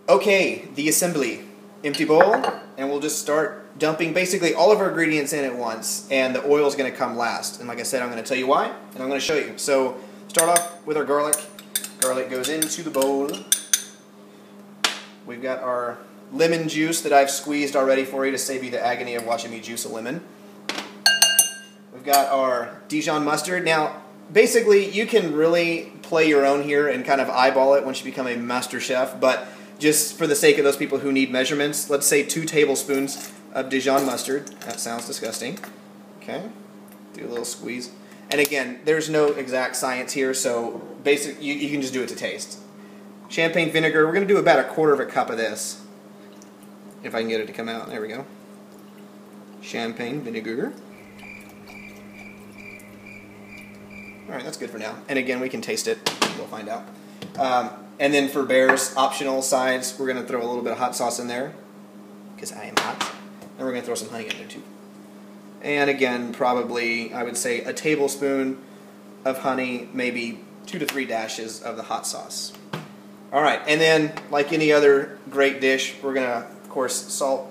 Okay, the assembly. Empty bowl, and we'll just start dumping basically all of our ingredients in at once, and the oil is going to come last. And like I said, I'm going to tell you why, and I'm going to show you. So start off with our garlic. Garlic goes into the bowl. We've got our lemon juice that I've squeezed already for you to save you the agony of watching me juice a lemon. We've got our Dijon mustard. Now, basically, you can really play your own here and kind of eyeball it once you become a master chef, but just for the sake of those people who need measurements, let's say 2 tablespoons of Dijon mustard. That sounds disgusting. Okay, do a little squeeze. And again, there's no exact science here, so you can just do it to taste. Champagne vinegar, we're going to do about 1/4 cup of this. If I can get it to come out. There we go. Champagne vinegar. Alright, that's good for now. And again, we can taste it. We'll find out. And then for Bear's optional sides, we're going to throw a little bit of hot sauce in there, because I am hot. And we're going to throw some honey in there too. And again, probably, I would say, a tablespoon of honey, maybe 2 to 3 dashes of the hot sauce. Alright, and then, like any other great dish, we're going to, of course, salt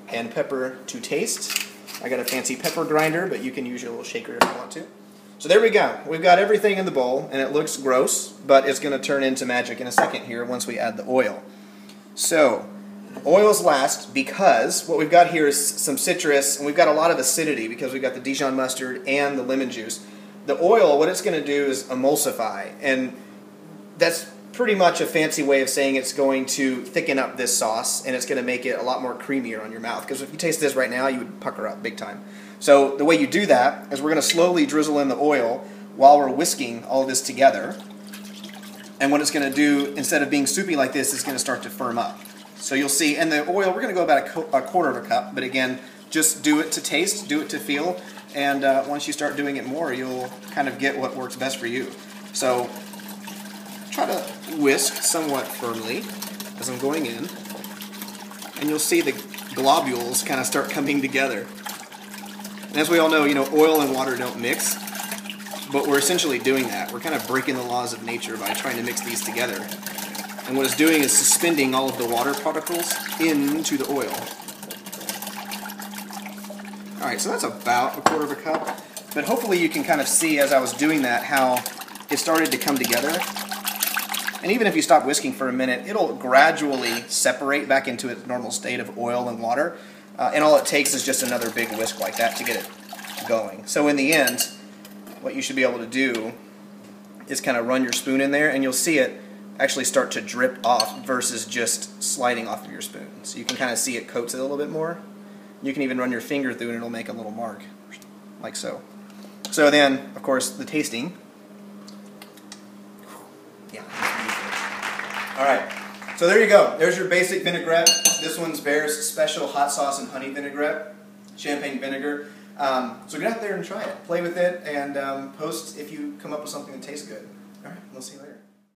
and pepper to taste. I got a fancy pepper grinder, but you can use your little shaker if you want to. So there we go. We've got everything in the bowl, and it looks gross, but it's going to turn into magic in a second here once we add the oil. So, oil's last because what we've got here is some citrus, and we've got a lot of acidity because we've got the Dijon mustard and the lemon juice. The oil, what it's going to do is emulsify, and that's pretty much a fancy way of saying it's going to thicken up this sauce, and it's going to make it a lot more creamier on your mouth, because if you taste this right now, you would pucker up big time. So the way you do that is we're going to slowly drizzle in the oil while we're whisking all of this together. And what it's going to do, instead of being soupy like this, is going to start to firm up. So you'll see, and the oil, we're going to go about 1/4 cup, but again, just do it to taste, do it to feel, and once you start doing it more, you'll kind of get what works best for you. So try to whisk somewhat firmly as I'm going in, and you'll see the globules kind of start coming together. And as we all know, oil and water don't mix, but we're essentially doing that. We're kind of breaking the laws of nature by trying to mix these together. And what it's doing is suspending all of the water particles into the oil. Alright, so that's about 1/4 cup, but hopefully you can kind of see as I was doing that how it started to come together. And even if you stop whisking for a minute, it'll gradually separate back into its normal state of oil and water. And all it takes is just another big whisk like that to get it going. So in the end, what you should be able to do is kind of run your spoon in there, and you'll see it actually start to drip off versus just sliding off of your spoon. So you can kind of see it coats it a little bit more. You can even run your finger through and it'll make a little mark, like so. So then, of course, the tasting. Yeah. Alright, so there you go. There's your basic vinaigrette. This one's Bear's special hot sauce and honey vinaigrette, champagne vinegar. So get out there and try it. Play with it, and post if you come up with something that tastes good. Alright, we'll see you later.